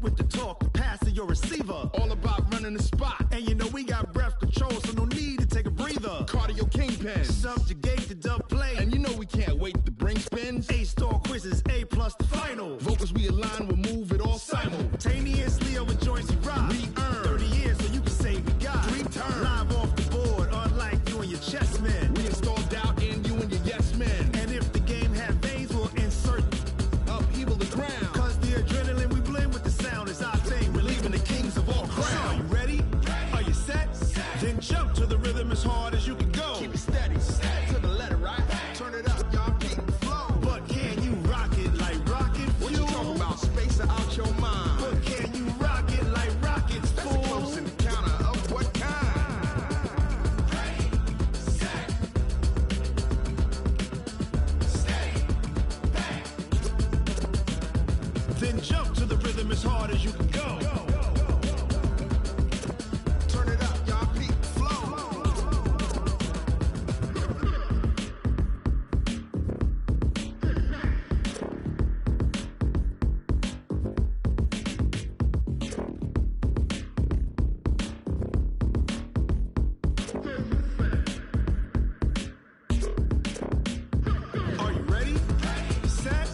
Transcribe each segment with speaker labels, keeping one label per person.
Speaker 1: with the talk, the passer, your receiver.
Speaker 2: All about running the spot.
Speaker 1: And you know we got breath control, so no need to take a breather.
Speaker 2: Cardio kingpin.
Speaker 1: Subjugate the dub play.
Speaker 2: And you know we can't wait to bring spins.
Speaker 1: A-star quizzes, A+ the final.
Speaker 2: Vocals we align, we'll move it all
Speaker 1: simultaneously over joints we rock.
Speaker 2: We earn
Speaker 1: 30 years so you can say we got
Speaker 2: 3 turns.
Speaker 1: Live off the board, unlike you and your chess men.
Speaker 2: We install doubt in you and your yes men.
Speaker 1: And if the game have veins, we'll insert
Speaker 2: upheaval the ground.
Speaker 1: Cause the adrenaline we blend with the sound is our thing. We're leaving the kings of all crowns. So are you ready? Are you set? Then jump to the rhythm as hard as you can go.
Speaker 2: Keep it steady, to the letter, right? Turn it up, y'all, keep the flow.
Speaker 1: But can you rock it like rocket fuel?
Speaker 2: What you talking about? Space out your mind.
Speaker 1: But can you rock it like rockets, fool?
Speaker 2: That's a close encounter of what kind?
Speaker 3: Ready, set, stay back.
Speaker 1: Then jump to the rhythm as hard as you can go.
Speaker 2: Turn it up, y'all, keep the flow.
Speaker 1: Are you ready? Set,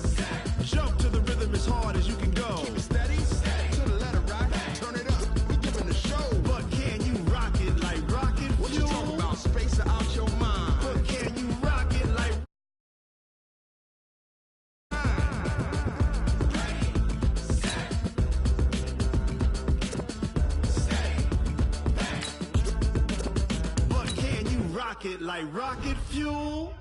Speaker 1: jump to the rhythm as hard as you can go.
Speaker 2: Keep it steady, to the letter, right? Turn it up, we giving the show.
Speaker 1: But can you rock it like rocket
Speaker 2: What you
Speaker 1: fuel?
Speaker 2: talking about? Space out your mind.
Speaker 1: But can you rock it like But can you rock it like rocket fuel?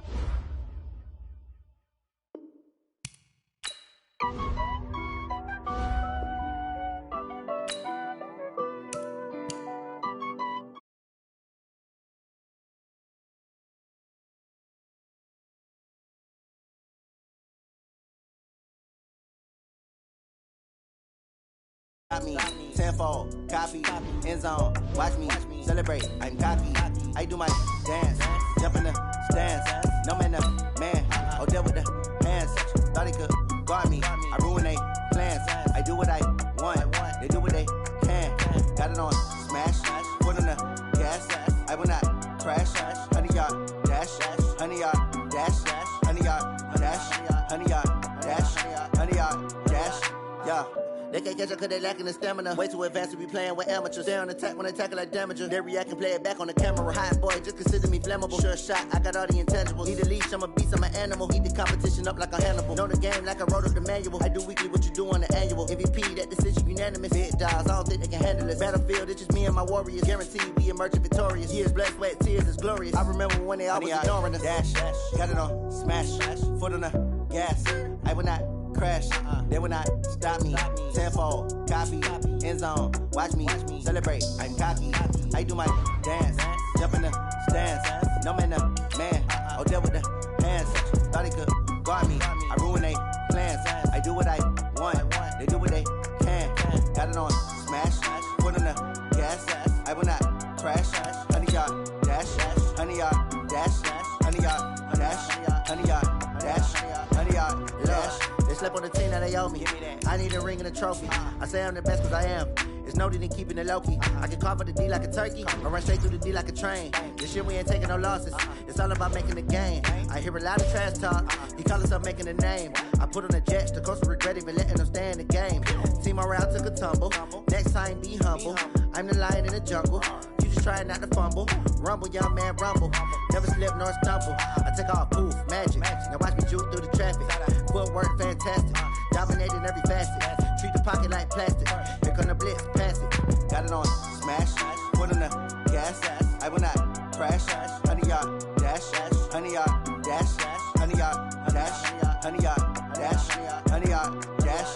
Speaker 4: Got me, tenfold, copy, end zone, watch me, celebrate, I'm cocky, I do my dance, jump in the stands, no man up, man, oh deal with the hands, thought he could guard me, I ruin they plans, I do what I want, they do what they can, got it on smash, foot on the gas, I will not crash, 100 yard dash, 100 yard dash, 100 yard dash, 100 yard dash, 100 yard dash, yeah. They can't catch up cause they lacking the stamina. Way too advanced to be playing with amateurs. They on attack when they tackle like damager. They react and play it back on the camera. Hot boy, just consider me flammable. Sure shot, I got all the intangibles. Need a leash, I'm a beast, I'm an animal. Heat the competition up like a Hannibal. Know the game like I wrote up the manual. I do weekly what you do on the annual. MVP, that decision unanimous. Big dogs, I don't think they can handle it. Battlefield, it's just me and my warriors. Guaranteed we emerging victorious. Years, blood, sweat, tears, it's glorious. I remember when they always ignoring us. Dash, got it on smash, foot on the gas. I will not crash, they will not stop me. Tenfold, copy, end zone, watch me, celebrate, I'm cocky, I do my dance, jump in the stands, no man up, man, oh deal with the hands, thought he could guard me, I ruin they plans, I do what I want, they do what they can, got it on smash, foot on the gas, I will not crash, 100 yard dash, 100 yard dash, 100 yard dash, 100 yard dash, 100 yard dash. They slept on the team that they owe me. I need a ring and a trophy. I say I'm the best cause I am. It's no need in keeping it low key. I can carve for the D like a turkey, or run straight through the D like a train. This shit we ain't taking no losses. It's all about making the game. I hear a lot of trash talk. He call himself making a name. I put on the jets. The coach will regret even letting them stay in the game. Team around took a tumble. Next time be humble. I'm the lion in the jungle. You just trying not to fumble. Rumble, young man, rumble. Never slip nor stumble. I take off, poof, magic. Now watch me juke through the traffic. Footwork fantastic. Dominating every facet. Treat the pocket like plastic. Here come the blitz, pass it. Got it on smash. Foot on the gas. I will not crash. 100 yard dash. 100 yard dash. 100 yard dash. 100 yard dash. 100 yard dash.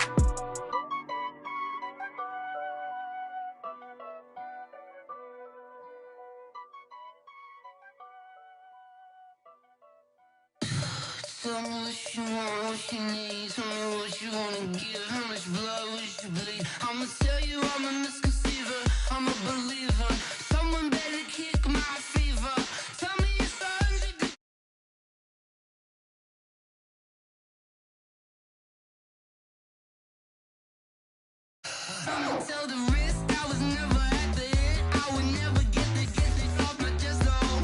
Speaker 3: Tell me what you want, what you need. Tell me what you wanna give. How much blood would you bleed? I'ma tell you I'm a misconceiver. I'm a believer. Someone better kick my fever. Tell me it's 100. I'ma tell the rest I was never at the end. I would never get this off my chest, though.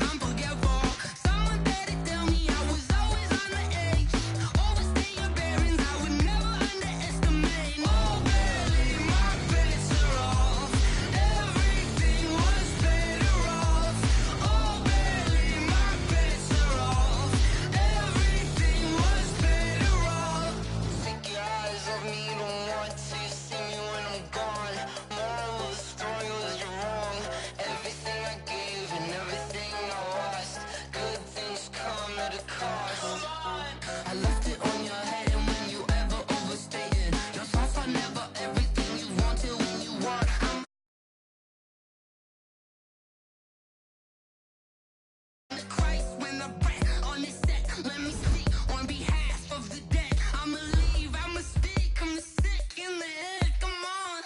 Speaker 3: I'm forgetful. Someone better tell me I was always on the edge. Overstay your bearings, I would never underestimate. Oh, barely, my bets are off. Everything was better off. Oh, barely, my bets are off. Everything was better off. Take your eyes off me, don't want to see me when I'm gone. Moral of the story was you're wrong. Everything I gave and everything I lost. Good things come at a cost. I left it on your head, and when you ever overstay it, your thoughts are never everything you wanted when you want. I'm Christ when I breath on this set. Let me speak on behalf of the dead. I'ma leave, I'ma speak, I'm sick in the head. Come on,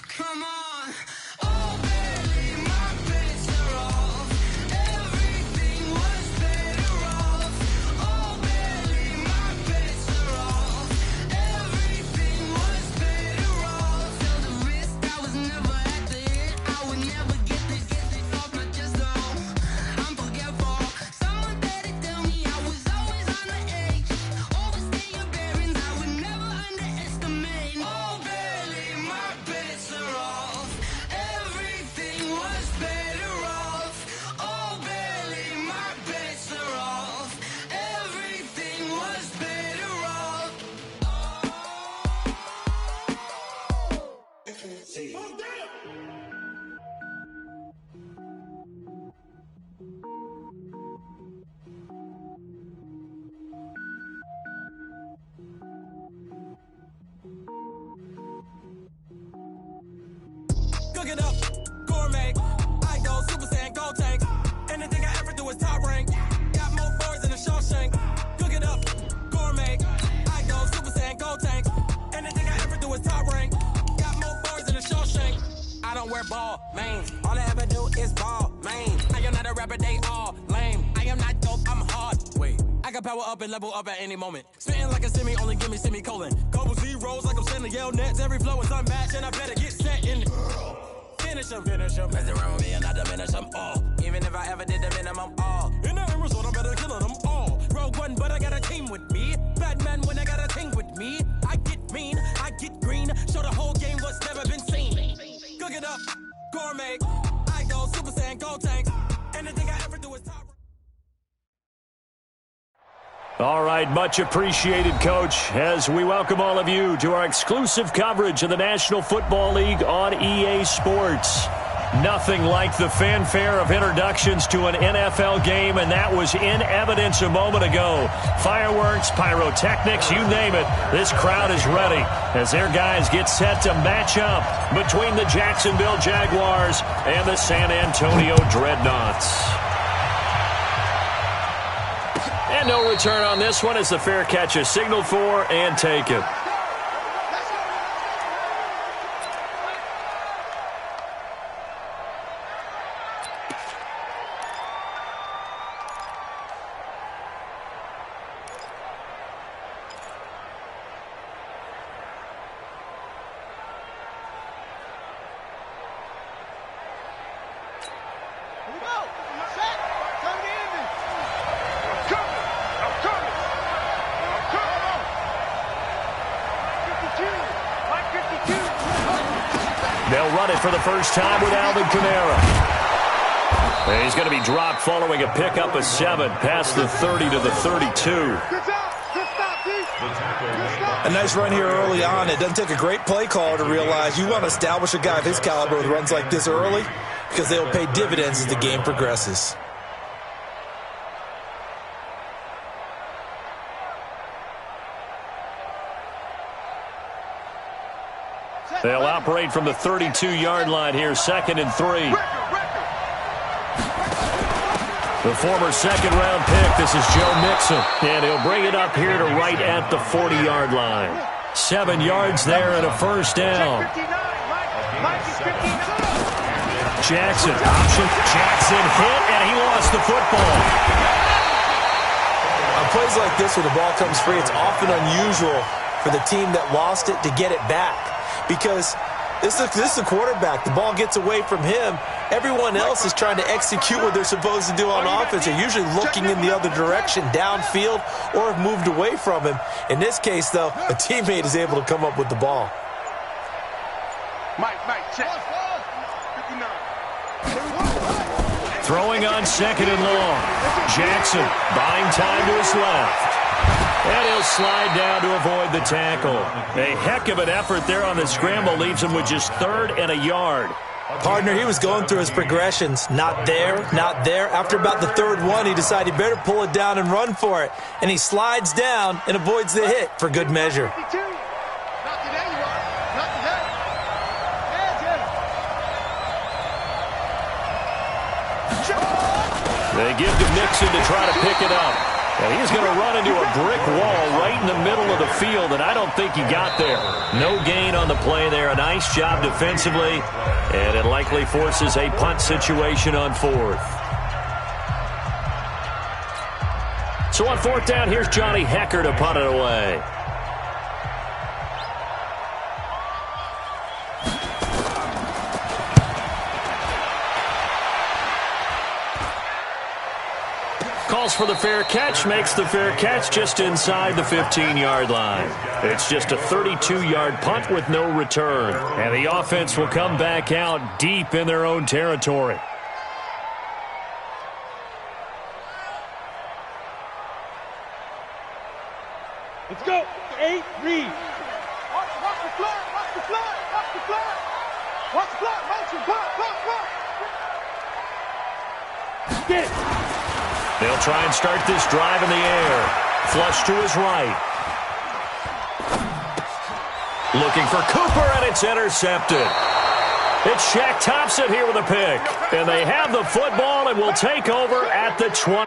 Speaker 3: come on. Oh, barely, my bets are off. Everything was better off. Oh, barely, my bets are off. Everything was better off. Tell the rest I was never at the end. I would never get this off my chest, though. I'm forgetful. Someone better tell me I was always on the edge. Overstay your bearings, I would never underestimate. Oh, barely, my bets are off. Everything was better off. Oh, barely, my bets are off. Everything was better off.
Speaker 5: Cook it up, gourmet. I go Super Saiyan, gold tank. Anything I ever do is top rank. Got more boys than a Shawshank. Cook it up, gourmet. I go Super Saiyan, gold tank. Anything I ever do is top rank. Got more boys than a Shawshank. I don't wear ball, man. All I ever do is ball, man. I am not a rapper, they all lame. I am not dope, I'm hard. Wait, I can power up and level up at any moment. Spitting like a semi, only give me semicolon. Couple zeros like I'm sending yell nets. Every flow is unmatched, and I better get set in. Finish him. Mess around with me and I diminish them all. Even if I ever did the minimum, all. In the end result, I'm better killing them all. Rogue One, but I got a team with me. Batman when I got a team with me. I get mean, I get green. Show the whole game what's never been seen. Cook it up, gourmet. I go Super Saiyan, gold tank. Anything I ever do is top.
Speaker 6: All right, much appreciated, Coach, as we welcome all of you to our exclusive coverage of the National Football League on EA Sports. Nothing like the fanfare of introductions to an NFL game, and that was in evidence a moment ago. Fireworks, pyrotechnics, you name it, this crowd is ready as their guys get set to match up between the Jacksonville Jaguars and the San Antonio Dreadnoughts. And no return on this one as the fair catch is signaled for and taken. They'll run it for the first time with Alvin Kamara. And he's going to be dropped following a pickup of 7 past the 30 to the 32.
Speaker 7: A nice run here early on. It doesn't take a great play caller to realize you want to establish a guy of his caliber with runs like this early because they'll pay dividends as the game progresses.
Speaker 6: They'll operate from the 32-yard line here, 2nd and 3. The former second-round pick, this is Joe Mixon, and he'll bring it up here to right at the 40-yard line. 7 yards there and a first down. Jackson, option. Jackson hit, and he lost the football.
Speaker 7: On plays like this where the ball comes free, it's often unusual for the team that lost it to get it back. Because this is the quarterback. The ball gets away from him. Everyone else is trying to execute what they're supposed to do on offense. They're usually looking in the other direction, downfield, or have moved away from him. In this case, though, a teammate is able to come up with the ball.
Speaker 2: Mike, check. 59.
Speaker 6: Throwing on 2nd and long. Jackson buying time to his left. And he'll slide down to avoid the tackle. A heck of an effort there on the scramble. Leaves him with just 3rd and a yard.
Speaker 7: Partner, he was going through his progressions. Not there, not there. After about the 3rd one, he decided he better pull it down and run for it. And he slides down and avoids the hit for good measure.
Speaker 6: They give to Mixon to try to pick it up. And he's going to run into a brick wall right in the middle of the field, and I don't think he got there. No gain on the play there. A nice job defensively, and it likely forces a punt situation on 4th. So on 4th down, here's Johnny Hecker to punt it away. Calls for the fair catch, makes the fair catch just inside the 15-yard line. It's just a 32-yard punt with no return. And the offense will come back out deep in their own territory.
Speaker 2: Let's go. 8, read. Watch the flat, watch the flat, watch the flat. Watch the flat, motion, block. Get it.
Speaker 6: They'll try and start this drive in the air. Flush to his right. Looking for Cooper, and it's intercepted. It's Shaq Thompson here with a pick. And they have the football and will take over at the 20.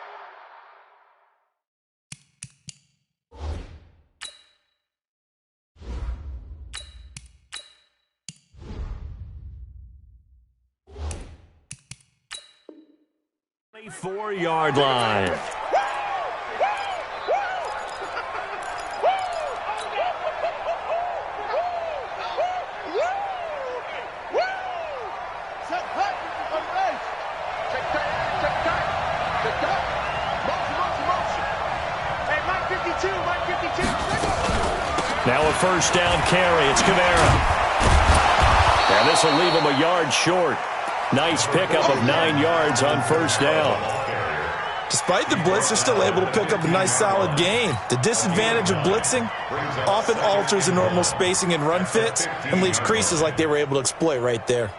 Speaker 6: Four-yard line. Now a 1st down carry. It's Kamara. And this will leave him a yard short. Nice pickup of 9 yards on 1st down.
Speaker 7: Despite the blitz, they're still able to pick up a nice solid gain. The disadvantage of blitzing often alters the normal spacing and run fits and leaves creases like they were able to exploit right there.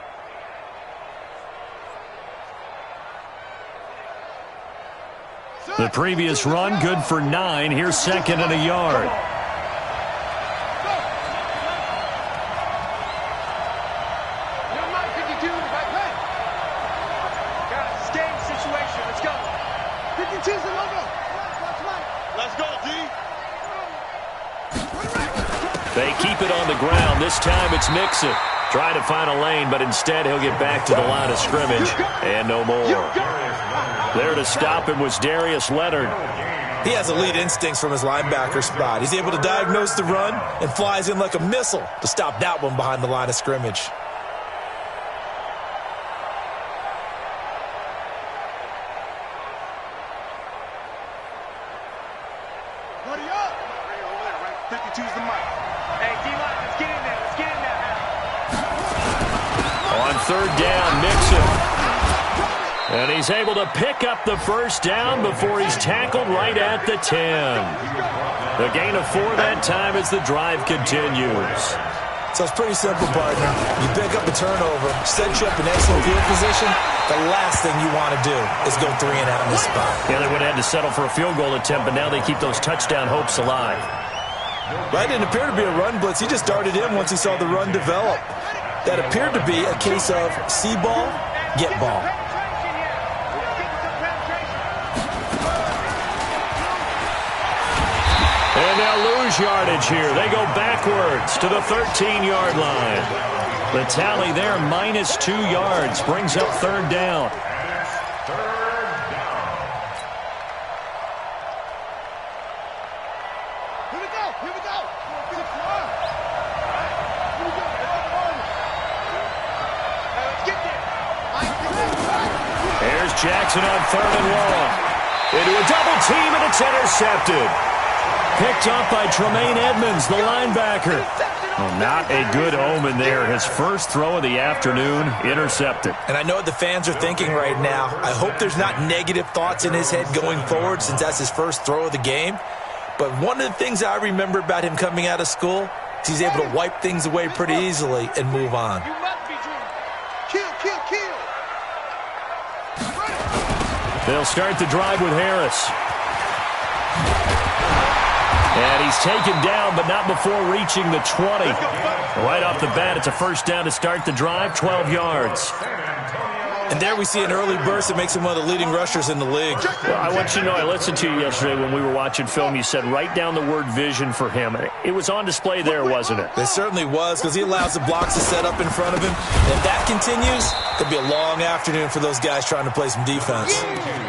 Speaker 6: The previous run, good for 9. Here's 2nd and a yard. They keep it on the ground. This time it's Mixon. Trying to find a lane, but instead he'll get back to the line of scrimmage. And no more. There to stop him was Darius Leonard.
Speaker 7: He has elite instincts from his linebacker spot. He's able to diagnose the run and flies in like a missile to stop that one behind the line of scrimmage.
Speaker 6: On 3rd down, Mixon. And he's able to pick up the 1st down before he's tackled right at the 10. The gain of 4 that time as the drive continues.
Speaker 7: So it's pretty simple, partner. You pick up a turnover, set you up in excellent field position. The last thing you want to do is go 3 and out in this spot.
Speaker 6: Yeah, they would have had to settle for a field goal attempt, but now they keep those touchdown hopes alive.
Speaker 7: Right, it didn't appear to be a run blitz. He just darted in once he saw the run develop. That appeared to be a case of see ball, get ball.
Speaker 6: And they'll lose yardage here. They go backwards to the 13-yard line. The tally there, -2 yards, brings up 3rd down.
Speaker 2: Here we go.
Speaker 6: Jackson on 3rd and long. Into a double team, and it's intercepted. Picked up by Tremaine Edmonds, the linebacker. Well, not a good omen there. His first throw of the afternoon, intercepted.
Speaker 7: And I know what the fans are thinking right now. I hope there's not negative thoughts in his head going forward since that's his first throw of the game. But one of the things I remember about him coming out of school is he's able to wipe things away pretty easily and move on.
Speaker 2: You must be dreaming. Kill.
Speaker 6: They'll start the drive with Harris. And he's taken down, but not before reaching the 20. Right off the bat, it's a first down to start the drive, 12 yards.
Speaker 7: And there we see an early burst that makes him one of the leading rushers in the league.
Speaker 6: Well, I want you to know, I listened to you yesterday when we were watching film. You said write down the word vision for him. It was on display there, wasn't it?
Speaker 7: It certainly was, because he allows the blocks to set up in front of him. And if that continues, it'll be a long afternoon for those guys trying to play some defense.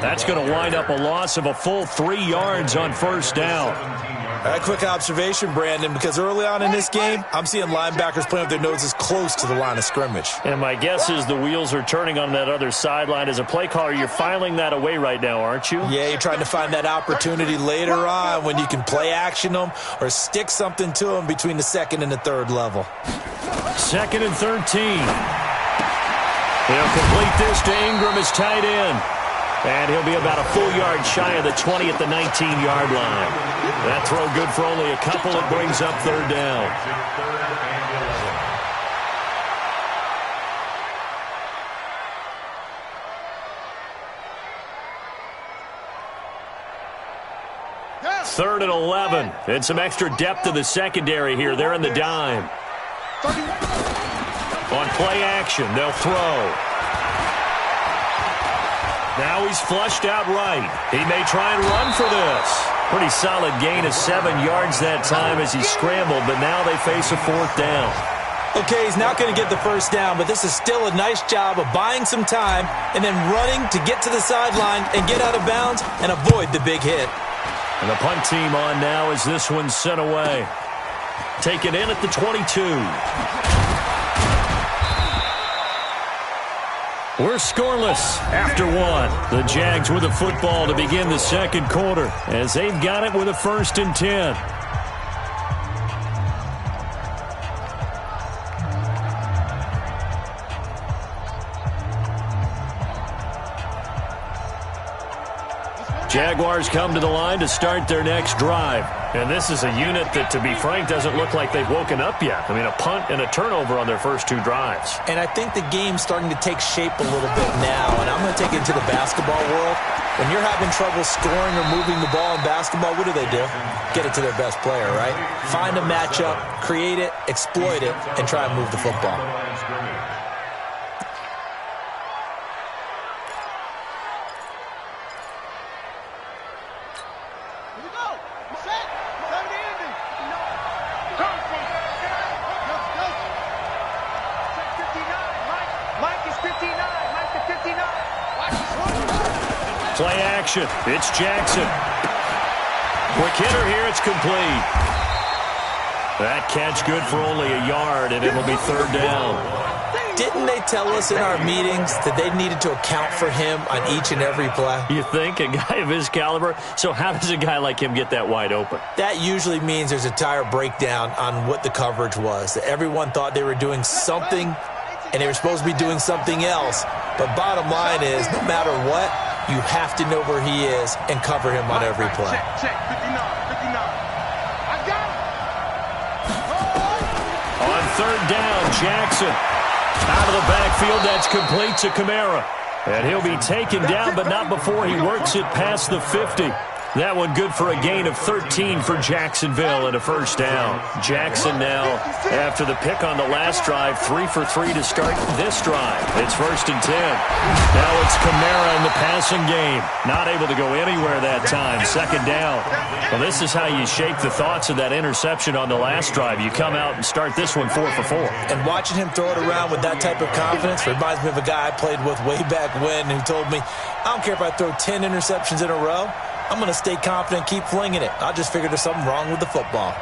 Speaker 6: That's going to wind up a loss of a full 3 yards on first down.
Speaker 7: All right, quick observation, Brandon, because early on in this game, I'm seeing linebackers playing with their noses close to the line of scrimmage.
Speaker 6: And my guess is the wheels are turning on that other sideline. As a play caller, you're filing that away right now, aren't you?
Speaker 7: Yeah, you're trying to find that opportunity later on when you can play action them or stick something to them between the 2nd and the 3rd level.
Speaker 6: 2nd and 13. He'll complete this to Ingram as tight end. And he'll be about a full yard shy of the 20 at the 19-yard line. That throw good for only a couple. It brings up 3rd down. Third and 11. And some extra depth to the secondary here. They're in the dime. On play action, they'll throw. Now he's flushed out right. He may try and run for this. Pretty solid gain of 7 yards that time as he scrambled, but now they face a 4th down.
Speaker 7: Okay, he's not going to get the first down, but this is still a nice job of buying some time and then running to get to the sideline and get out of bounds and avoid the big hit.
Speaker 6: And the punt team on now as this one's sent away. Taken in at the 22. We're scoreless after one. The Jags with the football to begin the 2nd quarter as they've got it with a 1st and 10. Jaguars come to the line to start their next drive. And this is a unit that, to be frank, doesn't look like they've woken up yet. I mean, a punt and a turnover on their first 2 drives.
Speaker 7: And I think the game's starting to take shape a little bit now. And I'm going to take it into the basketball world. When you're having trouble scoring or moving the ball in basketball, what do? Get it to their best player, right? Find a matchup, create it, exploit it, and try and move the football.
Speaker 6: Play action. It's Jackson. Quick hitter here. It's complete. That catch good for only a yard, and it'll be 3rd down.
Speaker 7: Didn't they tell us in our meetings that they needed to account for him on each and every play?
Speaker 6: You think? A guy of his caliber? So how does a guy like him get that wide open?
Speaker 7: That usually means there's a tire breakdown on what the coverage was. That everyone thought they were doing something, and they were supposed to be doing something else. But bottom line is, no matter what, you have to know where he is and cover him on every play.
Speaker 2: Check. 59. I got it.
Speaker 6: On 3rd down, Jackson. Out of the backfield, that's complete to Kamara. And he'll be taken down, but not before he works it past the 50. That one good for a gain of 13 for Jacksonville and a 1st down. Jackson now, after the pick on the last drive, 3 for 3 to start this drive. It's 1st and 10. Now it's Kamara in the passing game. Not able to go anywhere that time. 2nd down. Well, this is how you shake the thoughts of that interception on the last drive. You come out and start this one 4 for 4.
Speaker 7: And watching him throw it around with that type of confidence reminds me of a guy I played with way back when who told me, I don't care if I throw 10 interceptions in a row. I'm going to stay confident, keep flinging it. I just figured there's something wrong with the football.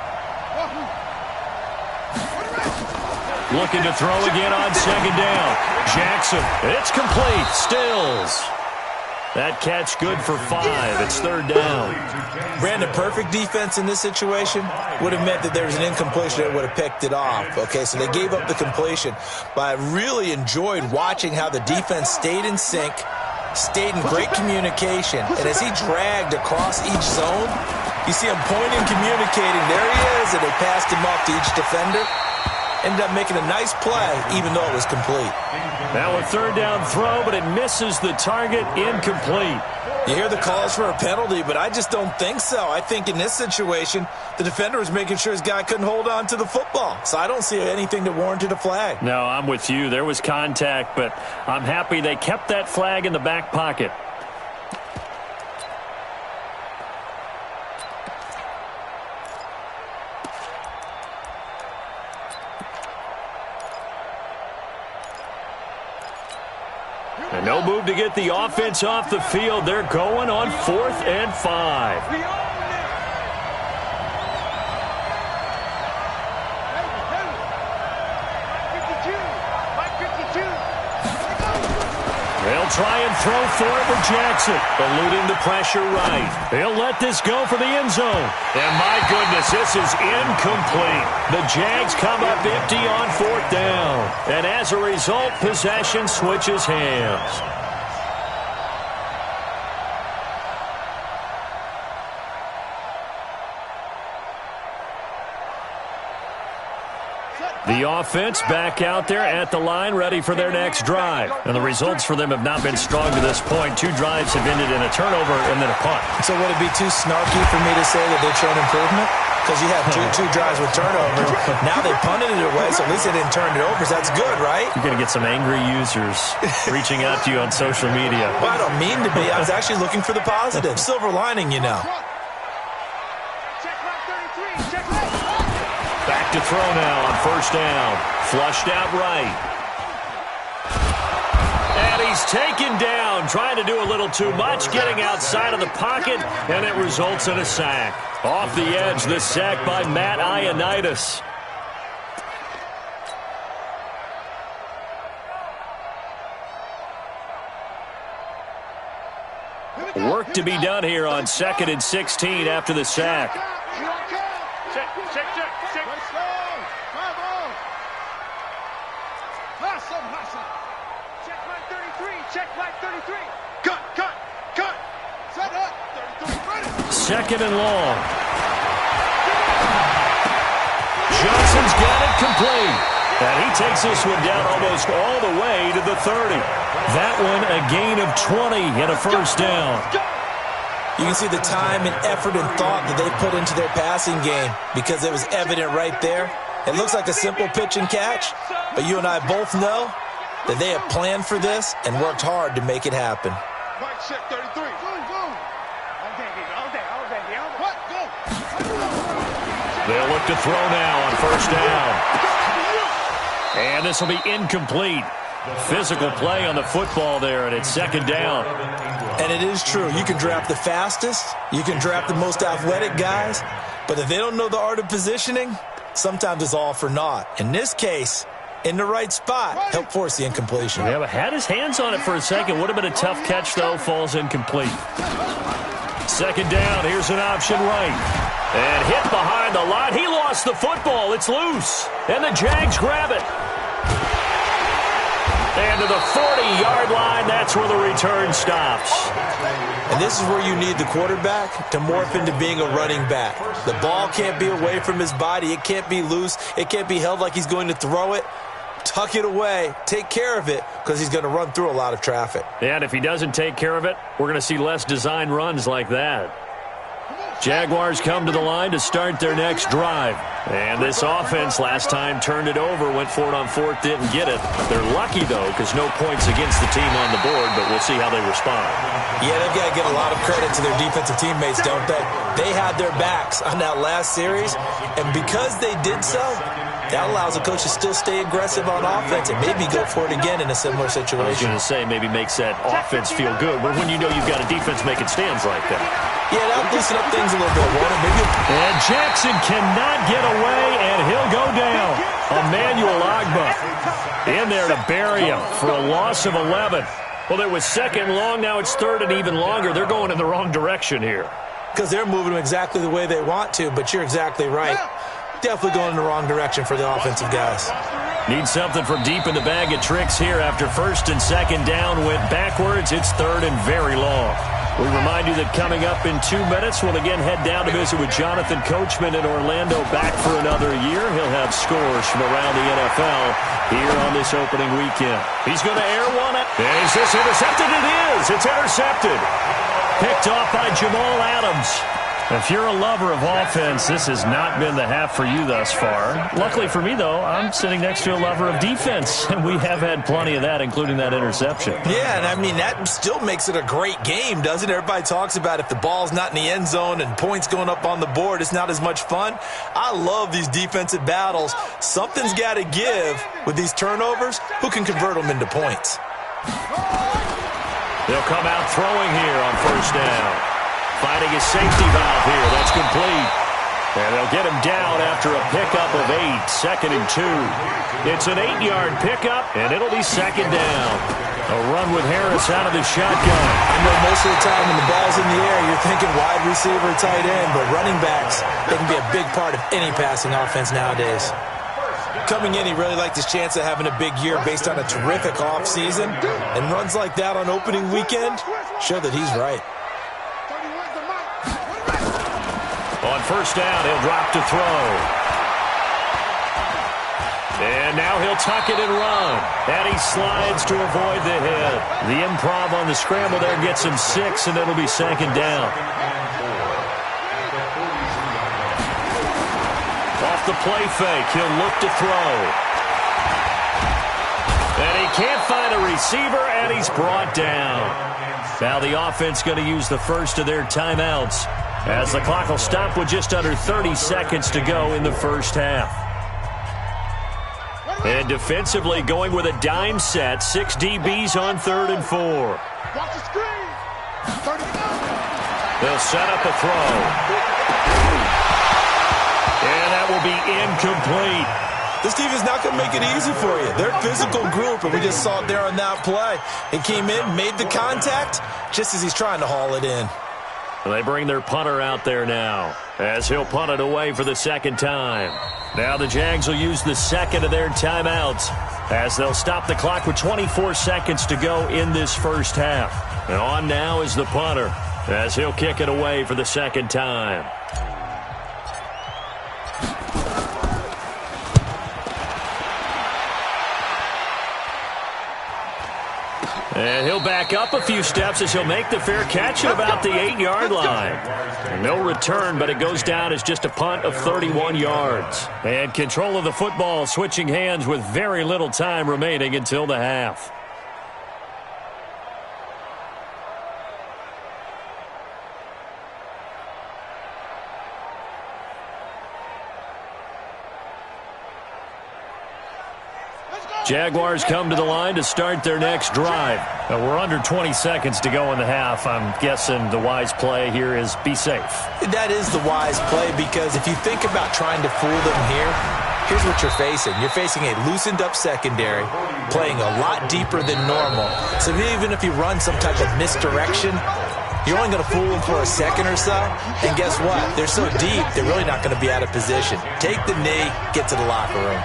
Speaker 6: Looking to throw again on 2nd down. Jackson, it's complete. Stills. That catch good for 5. It's 3rd down.
Speaker 7: Brandon, perfect defense in this situation would have meant that there was an incompletion that would have picked it off. Okay, so they gave up the completion. But I really enjoyed watching how the defense stayed in sync, stayed in great communication. And as he dragged across each zone, you see him pointing, communicating. There he is, and they passed him off to each defender. Ended up making a nice play, even though it was complete.
Speaker 6: Now a 3rd down throw, but it misses the target, incomplete.
Speaker 7: You hear the calls for a penalty, but I just don't think so. I think in this situation, the defender was making sure his guy couldn't hold on to the football. So I don't see anything that warranted a flag.
Speaker 6: No, I'm with you. There was contact, but I'm happy they kept that flag in the back pocket. And no move to get the offense off the field. They're going on 4th and 5. They'll try and throw for it with Jackson, eluding the pressure right. They'll let this go for the end zone. And my goodness, this is incomplete. The Jags come up empty on 4th down. And as a result, possession switches hands. The offense back out there at the line, ready for their next drive. And the results for them have not been strong to this point. 2 drives have ended in a turnover and then a punt.
Speaker 7: So would it be too snarky for me to say that they've shown improvement? Because you had two drives with turnovers. Now they punted it away, so at least they didn't turn it over. So that's good, right?
Speaker 6: You're going to get some angry users reaching out to you on social media.
Speaker 7: Well, I don't mean to be. I was actually looking for the positive. Silver lining, you know.
Speaker 6: Back to throw now on 1st down. Flushed out right. And he's taken down, trying to do a little too much, getting outside of the pocket, and it results in a sack. Off the edge, the sack by Matt Ioannidis. Work to be done here on 2nd and 16 after the sack.
Speaker 2: Check. Check right 33. Cut. Set up. 33.
Speaker 6: 2nd and long. Johnson's got it complete. And he takes this one down almost all the way to the 30. That one a gain of 20 and a 1st down.
Speaker 7: You can see the time and effort and thought that they put into their passing game because it was evident right there. It looks like a simple pitch and catch, but you and I both know that they have planned for this and worked hard to make it happen.
Speaker 2: Right check 33.
Speaker 6: They'll look to throw now on 1st down. And this will be incomplete. Physical play on the football there, and it's 2nd down.
Speaker 7: And it is true. You can draft the fastest. You can draft the most athletic guys. But if they don't know the art of positioning, sometimes it's all for naught. In this case, in the right spot, help force the incompletion.
Speaker 6: Yeah, but had his hands on it for a second. Would have been a tough catch, though. Falls incomplete. 2nd down. Here's an option right. And hit behind the line. He lost the football. It's loose. And the Jags grab it. And to the 40-yard line, that's where the return stops.
Speaker 7: And this is where you need the quarterback to morph into being a running back. The ball can't be away from his body. It can't be loose. It can't be held like he's going to throw it. Tuck it away. Take care of it because he's going to run through a lot of traffic.
Speaker 6: Yeah, and if he doesn't take care of it, we're going to see less design runs like that. Jaguars come to the line to start their next drive. And this offense last time turned it over, went for it on 4th, didn't get it. They're lucky, though, because no points against the team on the board, but we'll see how they respond.
Speaker 7: Yeah, they've got to give a lot of credit to their defensive teammates, don't they? They had their backs on that last series, and because they did so, that allows the coach to still stay aggressive on offense and maybe go for it again in a similar situation.
Speaker 6: I was going to say, maybe makes that offense feel good, but when you know you've got a defense making stands like that.
Speaker 7: Yeah, that'll loosen up things a little bit, won't it? Maybe.
Speaker 6: And Jackson cannot get away, and he'll go down. Emmanuel Ogbah in there to bury him for a loss of 11. Well, it was second and long. Now it's third and even longer. They're going in the wrong direction here.
Speaker 7: Because they're moving them exactly the way they want to, but you're exactly right. Definitely going in the wrong direction for the offensive guys.
Speaker 6: Need something from deep in the bag of tricks here after first and second down went backwards. It's third and very long. We remind you that coming up in 2 minutes, we'll again head down to visit with Jonathan Coachman in Orlando, back for another year. He'll have scores from around the NFL here on this opening weekend. He's going to air one. And is this intercepted? It is. It's intercepted. Picked off by Jamal Adams. If you're a lover of offense, this has not been the half for you thus far. Luckily for me, though, I'm sitting next to a lover of defense, and we have had plenty of that, including that interception.
Speaker 7: Yeah, and I mean, that still makes it a great game, doesn't it? Everybody talks about if the ball's not in the end zone and points going up on the board, it's not as much fun. I love these defensive battles. Something's got to give with these turnovers. Who can convert them into points?
Speaker 6: They'll come out throwing here on first down. Finding his safety valve here. That's complete. And they'll get him down after a pickup of 8, 2nd and 2. It's an 8-yard pickup, and it'll be second down. A run with Harris out of the shotgun.
Speaker 7: I know most of the time when the ball's in the air, you're thinking wide receiver, tight end, but running backs, they can be a big part of any passing offense nowadays. Coming in, he really liked his chance of having a big year based on a terrific offseason, and runs like that on opening weekend show that he's right.
Speaker 6: On first down, he'll drop to throw. And now he'll tuck it and run. And he slides to avoid the hit. The improv on the scramble there gets him 6, and it'll be second down. Off the play fake, he'll look to throw. And he can't find a receiver, and he's brought down. Now the offense going to use the first of their timeouts, as the clock will stop with just under 30 seconds to go in the first half. And defensively going with a dime set, 6 DBs on 3rd and 4.
Speaker 2: Watch the screen.
Speaker 6: They'll set up a throw. And that will be incomplete.
Speaker 7: This defense is not going to make it easy for you. They're a physical group, and we just saw it there on that play. He came in, made the contact, just as he's trying to haul it in.
Speaker 6: They bring their punter out there now, as he'll punt it away for the second time. Now the Jags will use the second of their timeouts, as they'll stop the clock with 24 seconds to go in this first half. And on now is the punter, as he'll kick it away for the second time. And he'll back up a few steps as he'll make the fair catch at about the 8-yard line. No return, but it goes down as just a punt of 31 yards. And control of the football switching hands with very little time remaining until the half. Jaguars come to the line to start their next drive. We're under 20 seconds to go in the half. I'm guessing the wise play here is be safe.
Speaker 7: That is the wise play, because if you think about trying to fool them here, here's what you're facing. You're facing a loosened up secondary, playing a lot deeper than normal. So even if you run some type of misdirection, you're only going to fool them for a second or so. And guess what? They're so deep, they're really not going to be out of position. Take the knee, get to the locker room.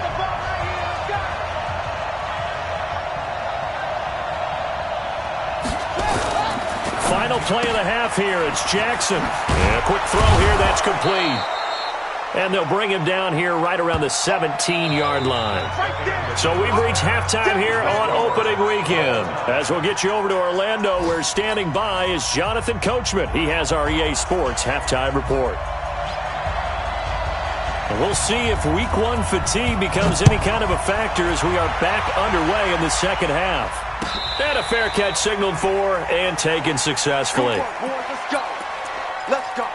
Speaker 6: Final play of the half here. It's Jackson. And a quick throw here. That's complete. And they'll bring him down here right around the 17-yard line. So we've reached halftime here on opening weekend. As we'll get you over to Orlando, where standing by is Jonathan Coachman. He has our EA Sports halftime report. And we'll see if week 1 fatigue becomes any kind of a factor as we are back underway in the second half. And a fair catch signaled for and taken successfully.
Speaker 2: Come on, boys, let's go. Let's go.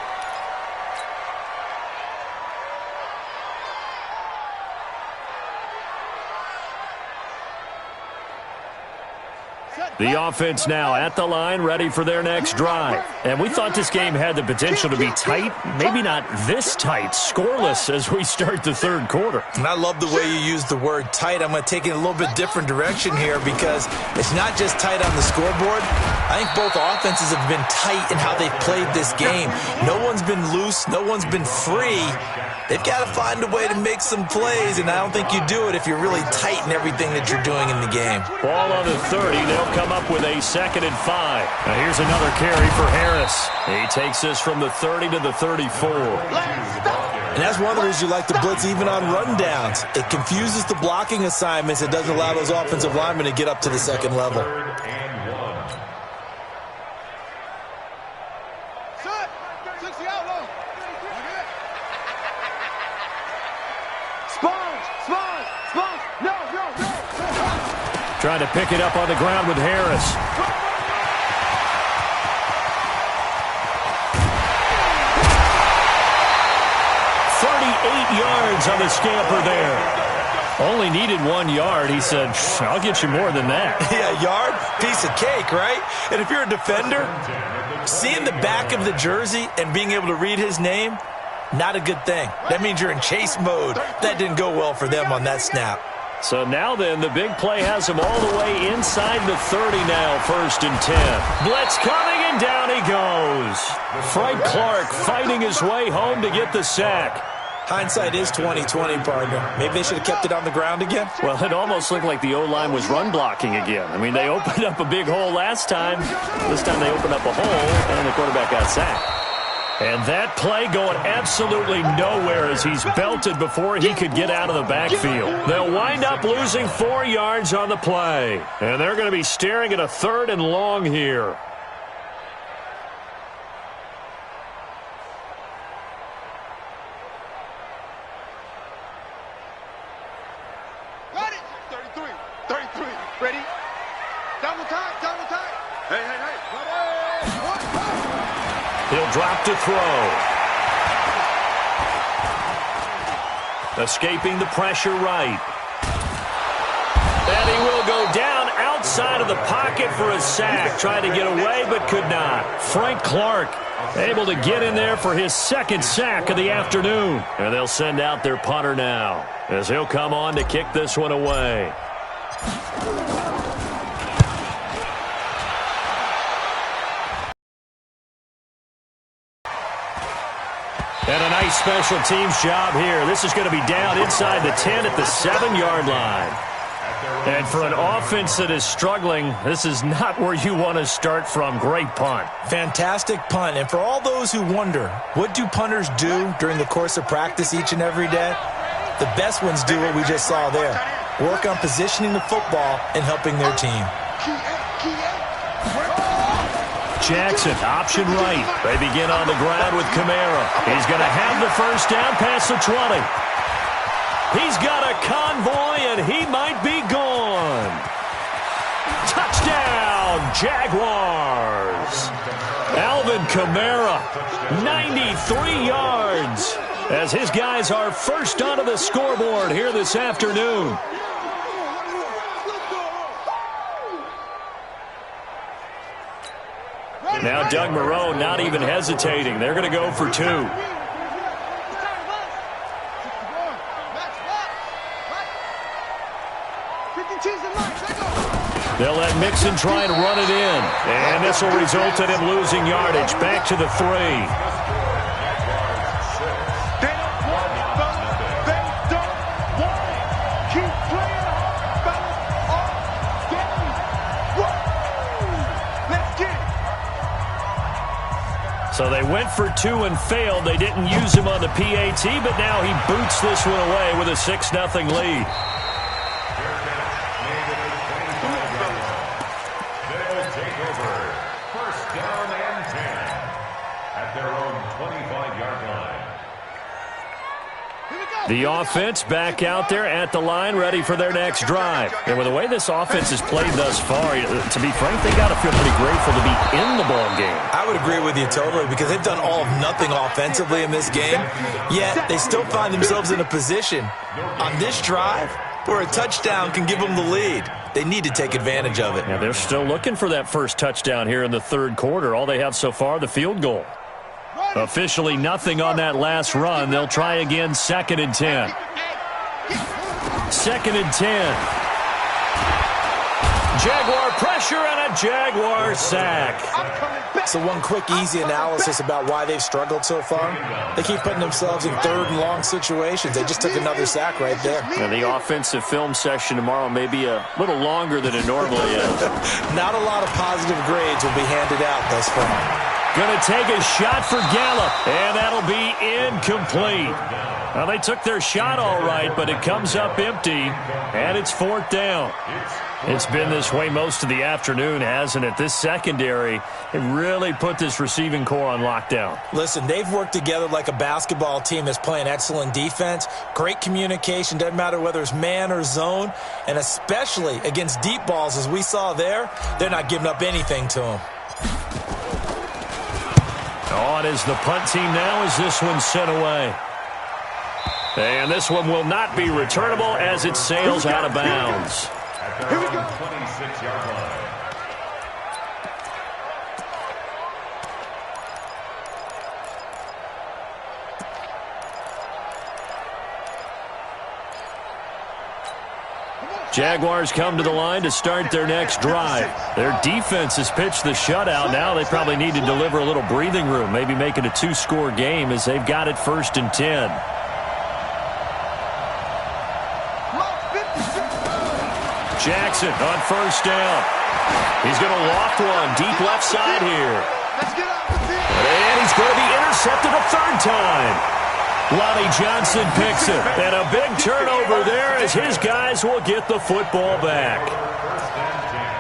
Speaker 6: The offense now at the line, ready for their next drive. And we thought this game had the potential to be tight, maybe not this tight, scoreless as we start the third quarter.
Speaker 7: And I love the way you use the word tight. I'm going to take it in a little bit different direction here because it's not just tight on the scoreboard. I think both offenses have been tight in how they've played this game. No one's been loose. No one's been free. They've got to find a way to make some plays, and I don't think you do it if you're really tight in everything that you're doing in the game.
Speaker 6: Ball on the 30. They'll come up with a 2nd and 5. Now here's another carry for Harris. He takes this from the 30 to the 34.
Speaker 7: And that's one of the reasons you like to blitz even on rundowns. It confuses the blocking assignments. It doesn't allow those offensive linemen to get up to the second level.
Speaker 6: Trying to pick it up on the ground with Harris. Yards on the scamper there. Only needed 1 yard. He said, I'll get you more than that.
Speaker 7: Yeah, yard, piece of cake, right? And if you're a defender, seeing the back of the jersey and being able to read his name, not a good thing. That means you're in chase mode. That didn't go well for them on that snap.
Speaker 6: So now then, the big play has him all the way inside the 30 now, 1st and 10. Blitz coming, and down he goes. Frank Clark fighting his way home to get the sack.
Speaker 7: Hindsight is 20/20, partner. Maybe they should have kept it on the ground again.
Speaker 6: Well, it almost looked like the O-line was run blocking again. I mean, they opened up a big hole last time. This time they opened up a hole, and the quarterback got sacked. And that play going absolutely nowhere as he's belted before he could get out of the backfield. They'll wind up losing 4 yards on the play. And they're going to be staring at a 3rd and long here. He'll drop to throw. Escaping the pressure right. And he will go down outside of the pocket for a sack. Tried to get away but could not. Frank Clark able to get in there for his 2nd sack of the afternoon. And they'll send out their punter now as he'll come on to kick this one away. And a nice special teams job here. This is going to be down inside the 10 at the 7-yard line. And for an offense that is struggling, this is not where you want to start from. Great punt.
Speaker 7: Fantastic punt. And for all those who wonder, what do punters do during the course of practice each and every day? The best ones do what we just saw there. Work on positioning the football and helping their team.
Speaker 6: Jackson, option right. They begin on the ground with Kamara. He's going to have the 1st down past the 20. He's got a convoy, and he might be gone. Touchdown, Jaguars. Alvin Kamara, 93 yards, as his guys are first onto the scoreboard here this afternoon. Now Doug Marrone not even hesitating. They're going to go for 2. They'll let Mixon try and run it in. And this will result in him losing yardage. Back to the 3. So they went for 2 and failed. They didn't use him on the PAT, but now he boots this one away with a 6-0 lead.
Speaker 8: They'll take over. 1st down and 10 at their own 25-yard line.
Speaker 6: The offense back out there at the line, ready for their next drive. And with the way this offense has played thus far, to be frank, they got to feel pretty grateful to be in the ball game.
Speaker 7: I would agree with you totally because they've done all of nothing offensively in this game, yet they still find themselves in a position on this drive where a touchdown can give them the lead. They need to take advantage of it.
Speaker 6: Yeah, they're still looking for that first touchdown here in the third quarter. All they have so far, the field goal. Officially nothing on that last run. They'll try again, 2nd and 10. 2nd and 10. Jaguar pressure and a Jaguar sack.
Speaker 7: So one quick, easy analysis about why they've struggled so far. They keep putting themselves in 3rd and long situations. They just took another sack right there.
Speaker 6: And the offensive film session tomorrow may be a little longer than it normally is.
Speaker 7: Not a lot of positive grades will be handed out thus far.
Speaker 6: Going to take a shot for Gallup, and that'll be incomplete. Now, they took their shot all right, but it comes up empty, and it's 4th down. It's been this way most of the afternoon, hasn't it? This secondary, it really put this receiving core on lockdown.
Speaker 7: Listen, they've worked together like a basketball team that's playing excellent defense. Great communication, doesn't matter whether it's man or zone, and especially against deep balls, as we saw there, they're not giving up anything to them.
Speaker 6: On is the punt team now as this one's sent away. And this one will not be returnable as it sails out of bounds.
Speaker 8: Here we go. 26-yard line.
Speaker 6: Jaguars come to the line to start their next drive. Their defense has pitched the shutout. Now they probably need to deliver a little breathing room, maybe make it a 2-score game as they've got it 1st and 10. Jackson on 1st down. He's going to loft one deep left side here. And he's going to be intercepted a 3rd time. Lonnie Johnson picks it. And a big turnover there as his guys will get the football back.